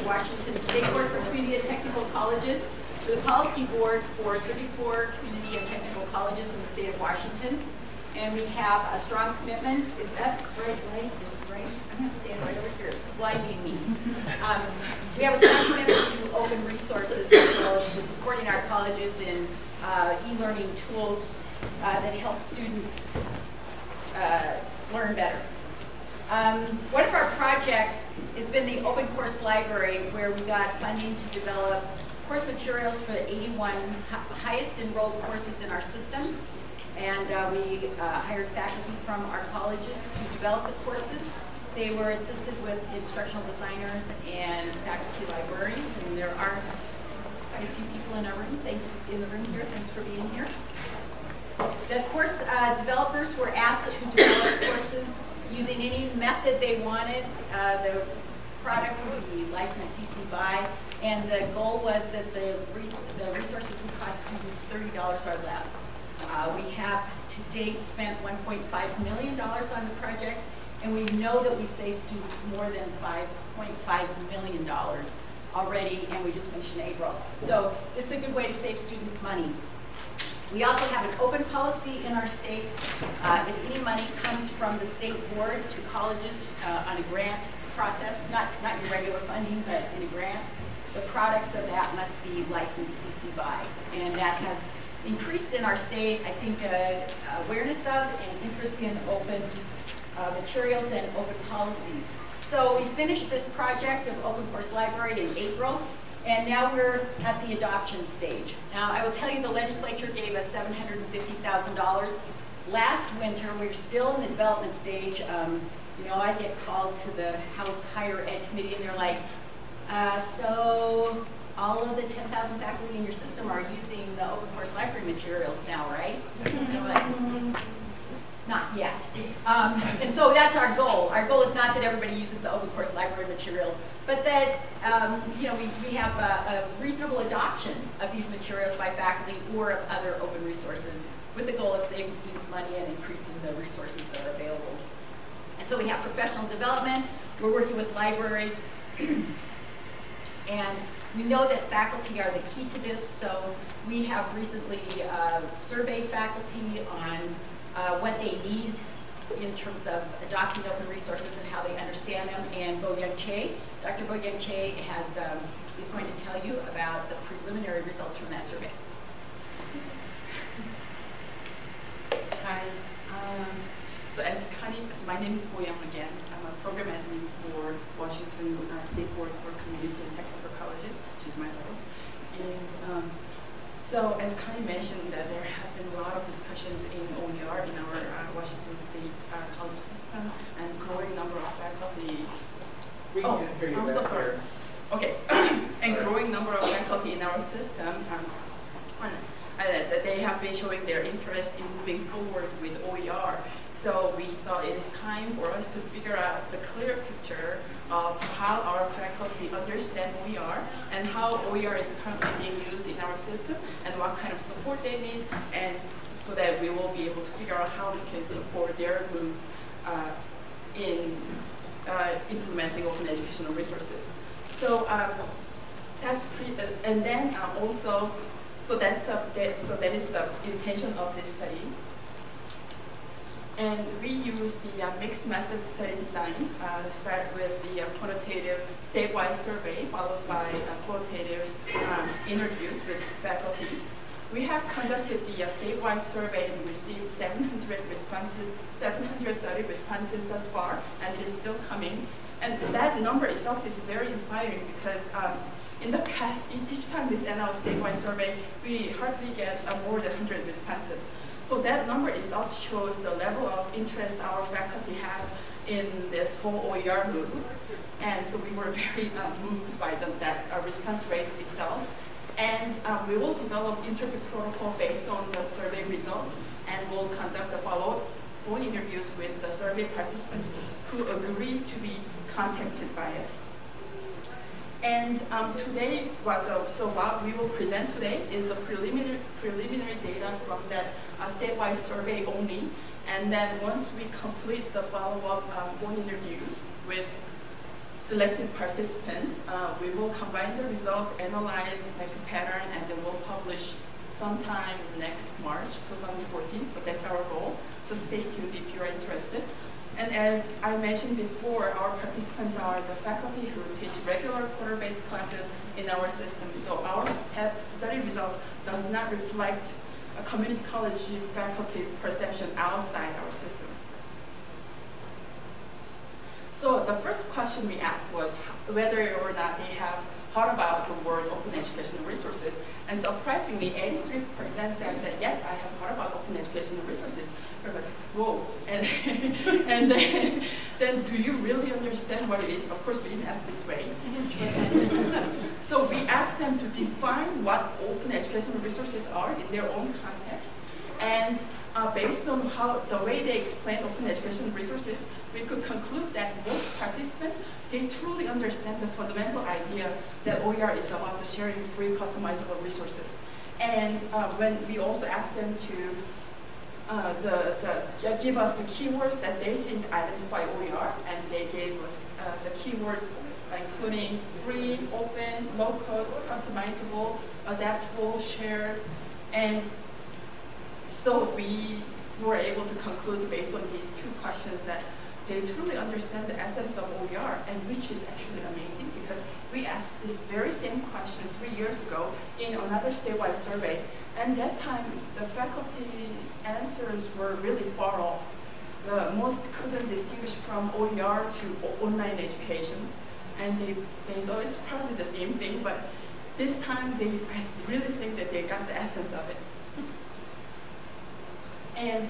the Washington State Board for Community and Technical Colleges. We're the policy board for 34 community and technical colleges in the state of Washington. And we have a strong commitment. Is that right? It's right. I'm going to stand right over here. It's blinding me. We have a strong commitment to open resources as well as to supporting our colleges in e-learning tools that help students learn better. One of our projects has been the Open Course Library, where we got funding to develop course materials for the 81 highest enrolled courses in our system. And we hired faculty from our colleges to develop the courses. They were assisted with instructional designers and faculty librarians, and there are quite a few people in our room. Thanks in the room here. Thanks for being here. The course developers were asked to develop courses using any method they wanted. The product would be licensed CC BY, and the goal was that the resources would cost students $30 or less. We have to date spent $1.5 million on the project, and we know that we've saved students more than $5.5 million already, and we just finished in April. So this is a good way to save students money. We also have an open policy in our state. If any money comes from the state board to colleges on a grant process, not your regular funding, but in a grant, the products of that must be licensed CC BY. And that has increased in our state, I think, awareness of and interest in open materials and open policies. So we finished this project of Open Course Library in April. And now we're at the adoption stage. Now, I will tell you the legislature gave us $750,000. Last winter, we were still in the development stage. You know, I get called to the House Higher Ed Committee, and they're like, so all of the 10,000 faculty in your system are using the Open Course Library materials now, right? And I'm like, not yet. And so that's our goal. Our goal is not that everybody uses the Open Course Library materials, but that you know, we have a reasonable adoption of these materials by faculty or of other open resources, with the goal of saving students money and increasing the resources that are available. And so we have professional development. We're working with libraries. And we know that faculty are the key to this, so we have recently surveyed faculty on what they need in terms of adopting open resources and how they understand them. And Bo-Young Che, Dr. Bo-Young Che is going to tell you about the preliminary results from that survey. Hi. So my name is Bo-Young again. I'm a program admin for Washington State Board for Community and Technical Colleges, which is my boss. And so as Connie mentioned, that there have been a lot of discussions in OER in our Washington State college system, and growing number of faculty. I'm so sorry. Okay, and growing number of faculty in our system. That they have been showing their interest in moving forward with OER. So we thought it is time for us to figure out the clear picture of how our faculty understand OER and how OER is currently being used in our system and what kind of support they need, and so that we will be able to figure out how we can support their move in implementing open educational resources. So that's and then also. So that is the intention of this study. And we use the mixed method study design. Start with the quantitative statewide survey, followed by qualitative interviews with faculty. We have conducted the statewide survey and received 730 responses thus far, and it is still coming. And that number itself is very inspiring because in the past, each time we send out a statewide survey, we hardly get more than 100 responses. So that number itself shows the level of interest our faculty has in this whole OER move. And so we were very moved by that response rate itself. And we will develop interview protocol based on the survey results, and we'll conduct the follow-up phone interviews with the survey participants who agree to be contacted by us. And today, what we will present today is the preliminary data from that statewide survey only. And then once we complete the follow-up phone interviews with selected participants. We will combine the result, analyze like a pattern, and then we'll publish sometime next March 2014. So that's our goal. So stay tuned if you're interested. And as I mentioned before, our participants are the faculty who teach regular quarter-based classes in our system. So our study result does not reflect a community college faculty's perception outside our system. So the first question we asked was whether or not they have heard about the word open educational resources. And surprisingly, 83% said that yes, I have heard about open educational resources. We're like, whoa. And then do you really understand what it is? Of course, we didn't ask this way. So we asked them to define what open educational resources are in their own context. And based on the way they explain open education resources, we could conclude that most participants, they truly understand the fundamental idea that OER is about the sharing free customizable resources. And when we also asked them to give us the keywords that they think identify OER, and they gave us the keywords including free, open, low cost, customizable, adaptable, shared, and so we were able to conclude based on these two questions that they truly understand the essence of OER, and which is actually amazing because we asked this very same question 3 years ago in another statewide survey, and that time the faculty's answers were really far off. The most couldn't distinguish from OER to online education, and they thought it's probably the same thing, but this time I really think that they got the essence of it. And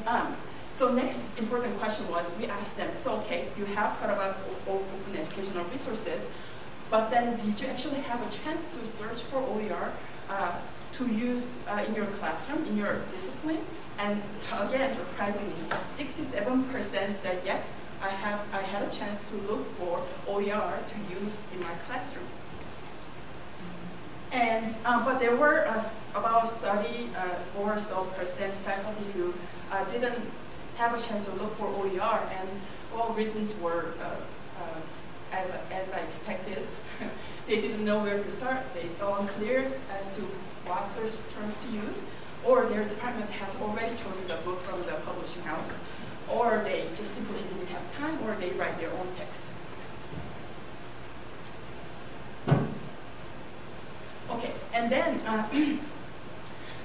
so next important question was, we asked them, so okay, you have heard about open educational resources, but then did you actually have a chance to search for OER to use in your classroom, in your discipline? And again, surprisingly, 67% said yes, I had a chance to look for OER to use in my classroom. And but there were about 30 or so percent faculty who didn't have a chance to look for OER, and all reasons were as I expected. They didn't know where to start. They felt unclear as to what search terms to use, or their department has already chosen the book from the publishing house, or they just simply didn't have time, or they write their own text. Okay, and then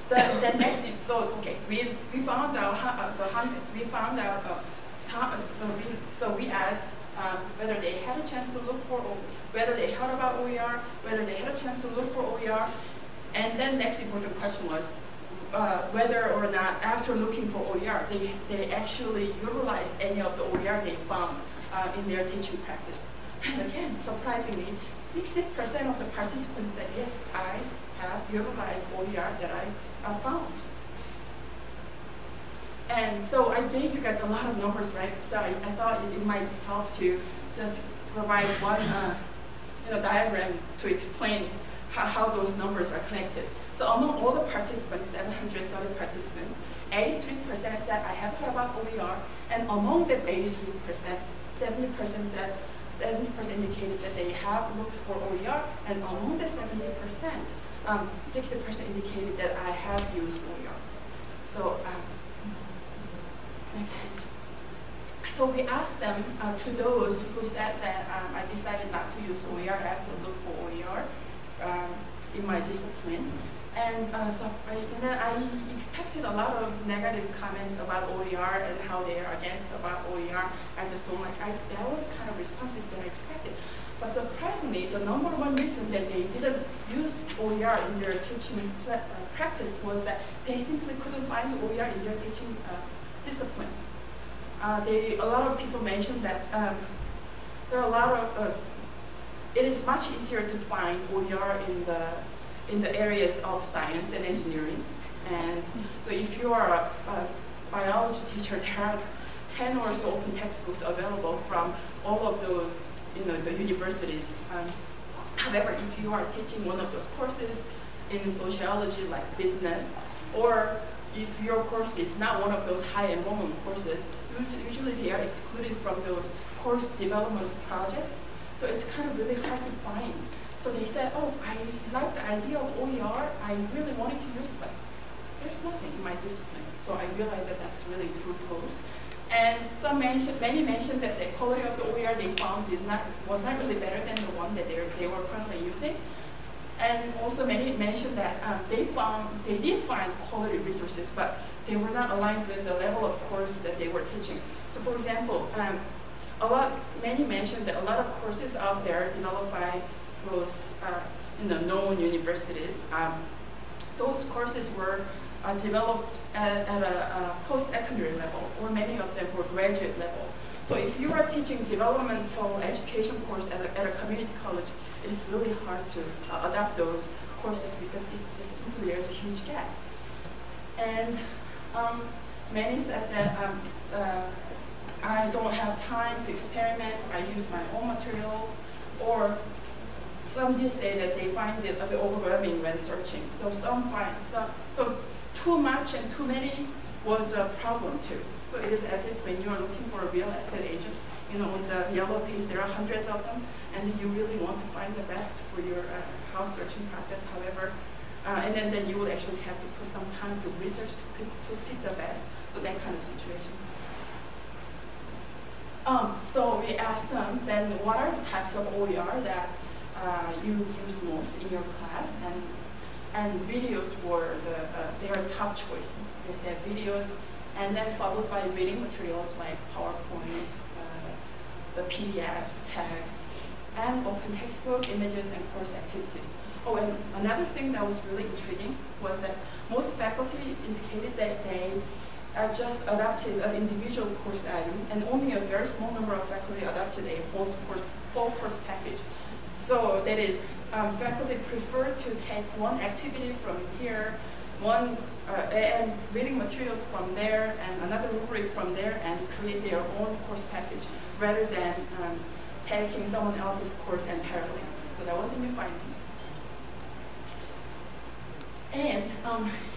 the next, so okay, we found out so we asked whether they had a chance to look for, whether they heard about OER, whether they had a chance to look for OER, and then next important question was whether or not after looking for OER they actually utilized any of the OER they found in their teaching practice. And again, surprisingly, 60% of the participants said, yes, I have utilized OER that I found. And so I gave you guys a lot of numbers, right? So I thought it might help to just provide one diagram to explain how those numbers are connected. So among all the participants, 730 participants, 83% said, I have heard about OER, and among that 83%, 70% indicated that they have looked for OER, and among the 70%, 60% indicated that I have used OER. So next page. So we asked them, to those who said that I decided not to use OER, I have to look for OER in my discipline. And then I expected a lot of negative comments about OER and how they are against about OER. I just don't like, that was kind of responses that I expected. But surprisingly, the number one reason that they didn't use OER in their teaching practice was that they simply couldn't find OER in their teaching discipline. A lot of people mentioned that there are a lot of, it is much easier to find OER in the areas of science and engineering. And so if you are a biology teacher, there are 10 or so open textbooks available from all of those, the universities. However, if you are teaching one of those courses in sociology, like business, or if your course is not one of those high enrollment courses, usually they are excluded from those course development projects. So it's kind of really hard to find. So they said, oh, I like the idea of OER. I really wanted to use it, but there's nothing in my discipline. So I realized that that's really true pose. And many mentioned that the quality of the OER they found was not really better than the one that they were currently using. And also many mentioned that they did find quality resources, but they were not aligned with the level of course that they were teaching. So for example, many mentioned that a lot of courses out there developed by those known universities, those courses were developed at a post-secondary level, or many of them were graduate level. So if you are teaching developmental education course at a community college, it is really hard to adapt those courses because it's just simply there's a huge gap. And many said that I don't have time to experiment, I use my own materials, or some did say that they find it a bit overwhelming when searching. So so too much and too many was a problem too. So it is as if when you are looking for a real estate agent, on the yellow page there are hundreds of them, and you really want to find the best for your house searching process. However, and then you will actually have to put some time to research to pick the best. So that kind of situation. So we asked them then what are the types of OER that you use most in your class, and videos were their top choice. They said videos, and then followed by reading materials like PowerPoint, the PDFs, text, and open textbook, images, and course activities. Oh, and another thing that was really intriguing was that most faculty indicated that they just adopted an individual course item, and only a very small number of faculty adopted a whole course package. So that is, faculty prefer to take one activity from here, and reading materials from there, and another rubric from there, and create their own course package, rather than taking someone else's course entirely. So that was a new finding. And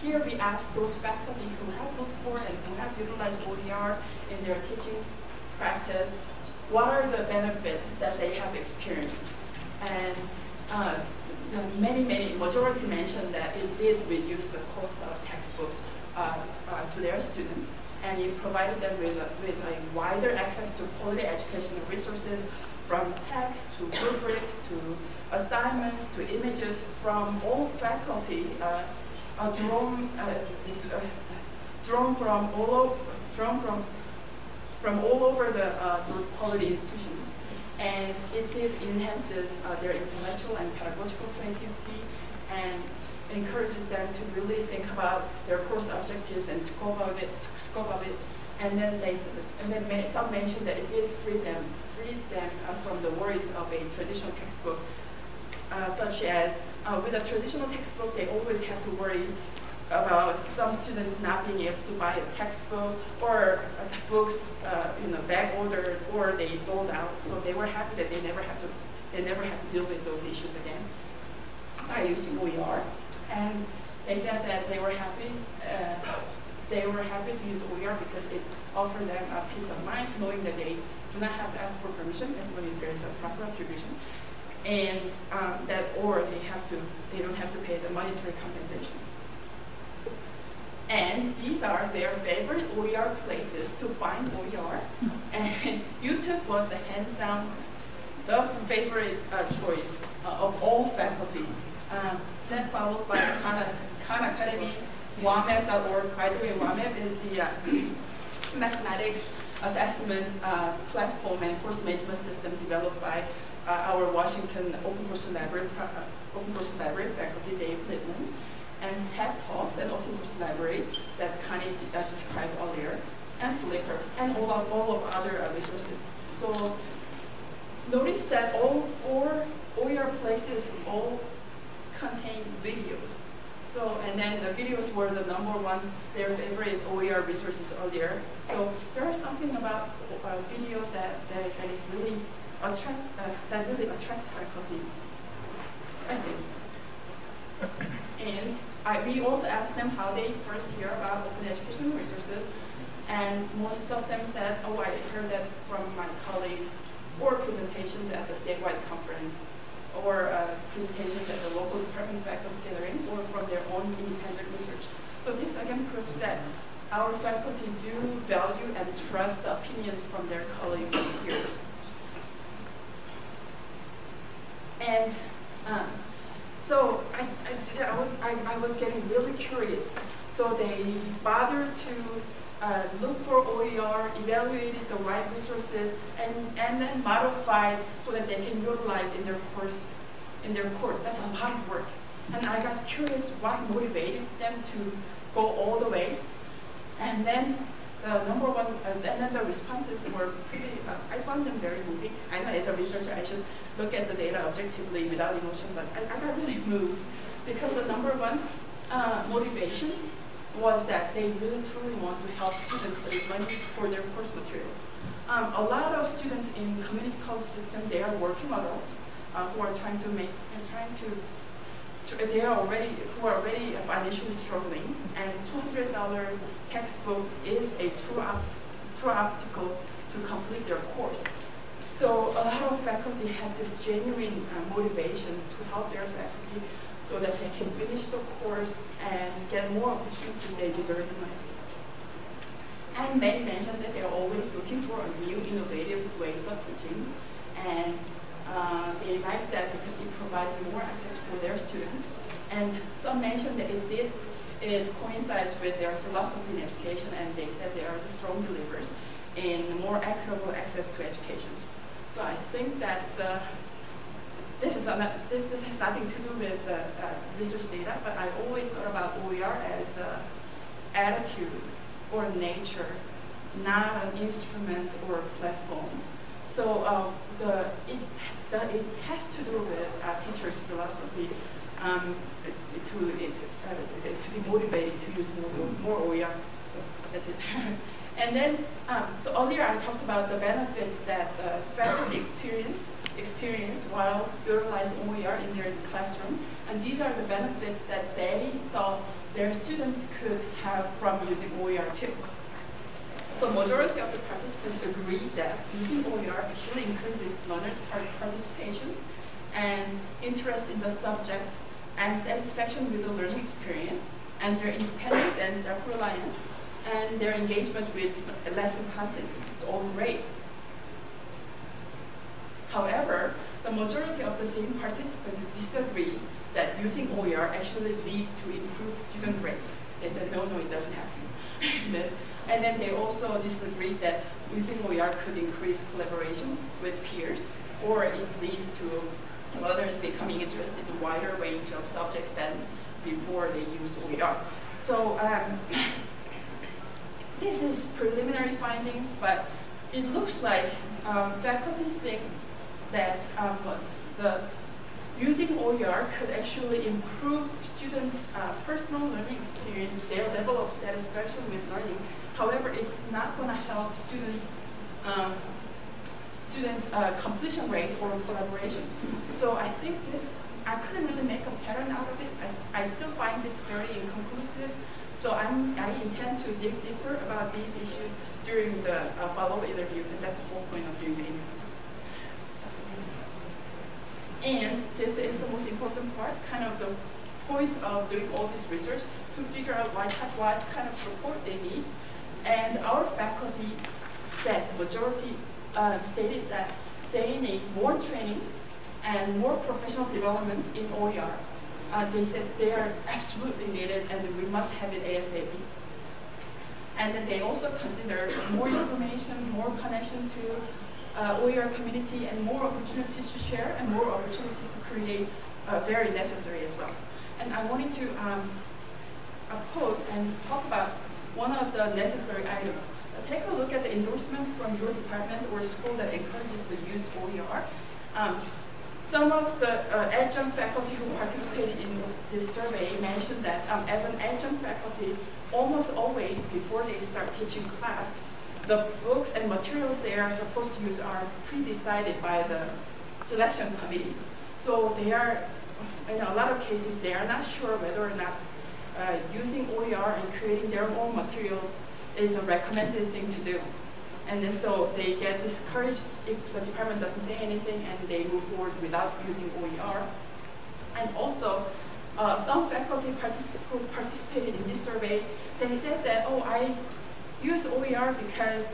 here we asked those faculty who have looked for and who have utilized OER in their teaching practice, what are the benefits that they have experienced? And majority mentioned that it did reduce the cost of textbooks to their students, and it provided them with a wider access to quality educational resources, from text to rubrics to assignments to images from all faculty, drawn from all over those quality institutions. And it did enhances their intellectual and pedagogical creativity, and encourages them to really think about their course objectives and scope of it. And then some mentioned that it did free them from the worries of a traditional textbook, such as with a traditional textbook, they always have to worry about some students not being able to buy a textbook, or the books back ordered, or they sold out. So they were happy that they never have to deal with those issues again by using OER. And they said that they were happy to use OER because it offered them a peace of mind, knowing that they do not have to ask for permission as long as there is a proper attribution, and they don't have to pay the monetary compensation. And these are their favorite OER places to find OER. And YouTube was the hands down the favorite choice of all faculty. Then followed by Khan Academy, WAMEP.org. By the way, WAMEP is the mathematics assessment platform and course management system developed by our Washington Open Course Library faculty, Dave Littman, and TED Talks and Open Course Library that Connie described earlier, and Flickr, and all of other resources. So notice that all 4 OER places all contain videos. So, and then the videos were the #1, their favorite OER resources earlier. So there is something about video that is really attracts faculty, I think. And we also asked them how they first hear about open educational resources, and most of them said, oh, I heard that from my colleagues, or presentations at the statewide conference, or presentations at the local department faculty gathering, or from their own independent research. So this again proves that our faculty do value and trust the opinions from their colleagues and peers. And so I was getting really curious. So they bothered to look for OER, evaluated the right resources, and then modified so that they can utilize in their course. That's a lot of work. And I got curious what motivated them to go all the way. And then the number one, and then the responses were pretty, I found them very moving. I know as a researcher I should look at the data objectively without emotion, but I got really moved because the number one motivation was that they really truly want to help students save money for their course materials. A lot of students in community college system, they are working adults who are trying to make, who are already financially struggling, and $200 textbook is a true obstacle to complete their course. So a lot of faculty had this genuine motivation to help their faculty so that they can finish the course and get more opportunities they deserve in life. And many mentioned that they're always looking for new innovative ways of teaching, and they like that because it provided more access for their students. And some mentioned that it coincides with their philosophy in education, and they said they are the strong believers in more equitable access to education. So I think that this has nothing to do with research data, but I always thought about OER as attitude or nature, not an instrument or platform. So it has to do with teachers' philosophy to be motivated to use more OER. So that's it. And then, so earlier I talked about the benefits that faculty experienced while utilizing OER in their classroom, and these are the benefits that they thought their students could have from using OER too. So majority of the participants agreed that using OER actually increases learners' participation and interest in the subject and satisfaction with the learning experience, and their independence and self-reliance, and their engagement with lesson content is all great. However, the majority of the same participants disagreed that using OER actually leads to improved student grades. They said, no, it doesn't happen. And then they also disagreed that using OER could increase collaboration with peers, or it leads to learners becoming interested in a wider range of subjects than before they used OER. So this is preliminary findings, but it looks like faculty think that using OER could actually improve students' personal learning experience, their level of satisfaction with learning. However, it's not going to help students' completion rate or collaboration. So I think I couldn't really make a pattern out of it. I still find this very inconclusive. So I intend to dig deeper about these issues during the follow-up interview, and that's the whole point of doing the interview. And this is the most important part, kind of the point of doing all this research, to figure out what kind of support they need. And our faculty said, majority stated that they need more trainings and more professional development in OER. They said they are absolutely needed and we must have it ASAP. And then they also consider more information, more connection to OER community, and more opportunities to share and more opportunities to create very necessary as well. And I wanted to pose and talk about one of the necessary items. Take a look at the endorsement from your department or school that encourages the use of OER. Some of the adjunct faculty who participated in this survey mentioned that as an adjunct faculty, almost always before they start teaching class, the books and materials they are supposed to use are pre-decided by the selection committee. So they are, in a lot of cases, they are not sure whether or not using OER and creating their own materials is a recommended thing to do. And then so they get discouraged if the department doesn't say anything and they move forward without using OER. And also, some faculty who participated in this survey, they said that, oh, I use OER because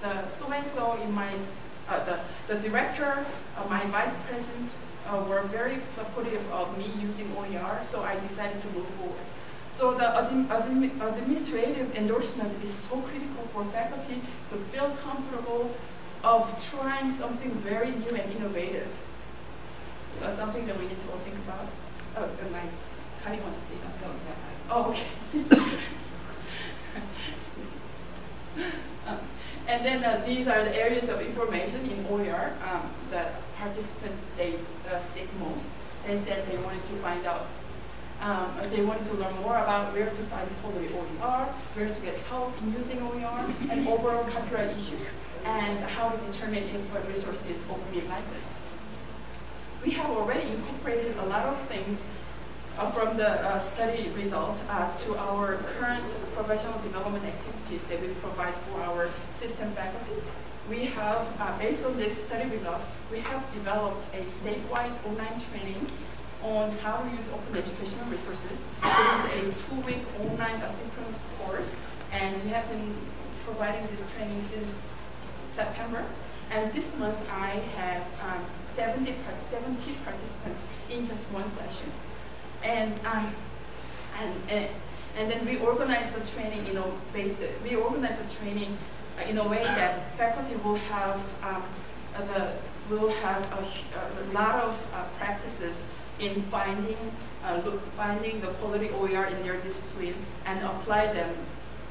the so-and-so in my, the director, my vice president were very supportive of me using OER, so I decided to move forward. So the administrative endorsement is so critical for faculty to feel comfortable of trying something very new and innovative. So it's something that we need to all think about. Oh, and Connie wants to say something. Oh, okay. And then these are the areas of information in OER that participants they seek most. Is that they wanted to find out. They wanted to learn more about where to find quality OER, where to get help in using OER, and overall copyright issues, and how to determine if a resource is openly licensed. We have already incorporated a lot of things from the study result to our current professional development activities that we provide for our system faculty. We have, based on this study result, we have developed a statewide online training on how to use open educational resources. It is a 2-week online asynchronous course, and we have been providing this training since September. And this month I had 70 participants in just one session. And then we organized the training, in a way that faculty will have a lot of practices in finding the quality OER in their discipline and apply them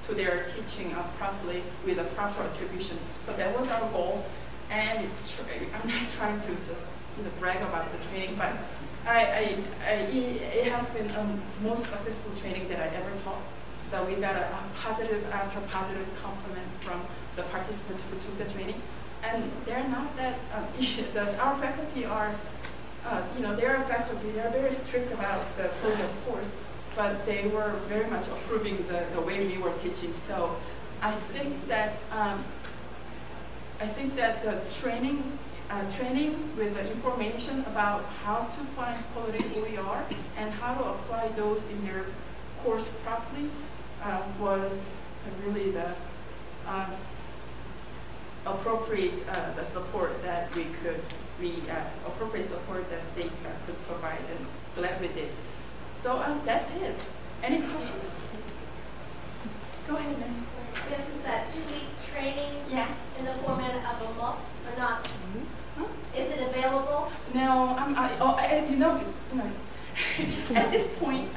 to their teaching properly with a proper attribution. So that was our goal. And I'm not trying to just brag about the training, but it has been the most successful training that I ever taught. That we got a positive after positive compliments from the participants who took the training, and they're not that. Our faculty are, they are faculty. They are very strict about the quality of course, but they were very much approving the way we were teaching. So I think that the training with the information about how to find quality OER and how to apply those in their course properly was really the appropriate the support that appropriate support that state could provide, and glad we did. So that's it. Any questions? Go ahead, ma'am. This is that 2-week training in the format of a MOOC or not? Huh? Is it available? No, at this point,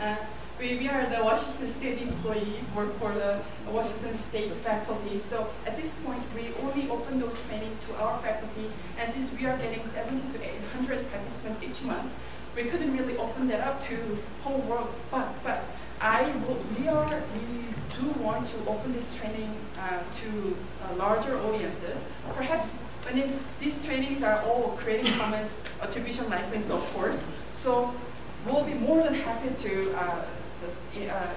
we are the Washington State employee, work for the Washington State faculty. So at this point, we only open those training to our faculty, and since we are getting 70 to 800 participants each month, we couldn't really open that up to whole world. But we do want to open this training to larger audiences. Perhaps when these trainings are all Creative Commons attribution licensed, of course. So we'll be more than happy to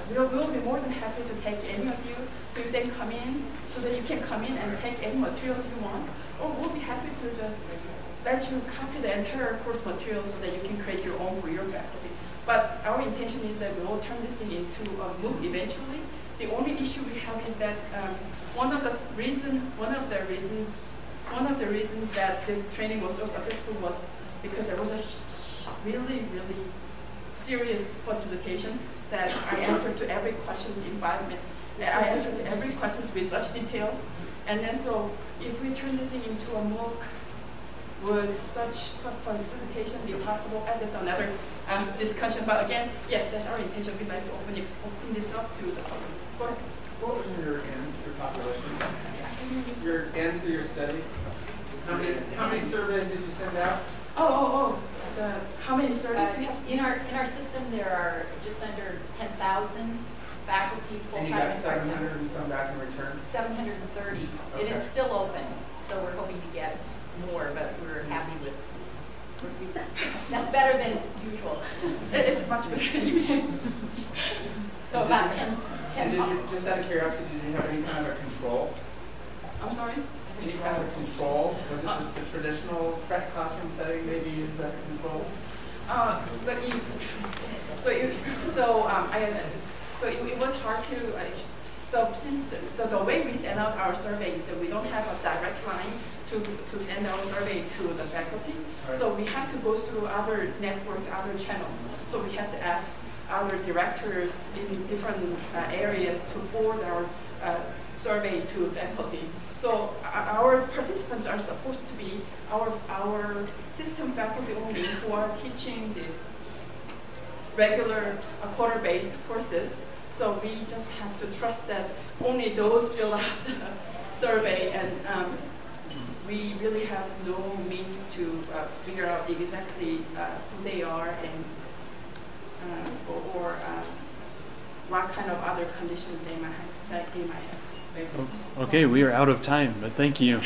we'll be more than happy to take any of you, so you can come in, so that you can come in and take any materials you want, or we'll be happy to just let you copy the entire course material so that you can create your own for your faculty. But our intention is that we will turn this thing into a MOOC eventually. The only issue we have is that one of the reasons that this training was so successful was because there was a really serious facilitation that I answered to every question in 5 minutes. I answered to every question with such details. And then so if we turn this thing into a MOOC, would such facilitation be possible? And that's another discussion. But again, yes, that's our intention. We'd like to open this up to the public. Go ahead. What was your population? Your N for your study? How many surveys did you send out? How many surveys we have? In our system, there are just under 10,000 faculty, full-time, and you got 700 and some back in return? 730. Okay. It is still open, so we're hoping to get more, but we're happy with. That's better than usual. It's much better than usual. So about 10. And did you, just out of curiosity, did you have any kind of a control I'm sorry? Any kind of control? Was it just the traditional classroom setting they used as a control? It was hard to. So the way we send out our survey is that we don't have a direct line to send our survey to the faculty. Right. So we have to go through other networks, other channels. So we have to ask other directors in different areas to forward our survey to faculty. So our participants are supposed to be our system faculty only who are teaching these regular quarter-based courses. So we just have to trust that only those fill out the survey, and we really have no means to figure out exactly who they are and or what kind of other conditions they might have. Okay, we are out of time, but thank you.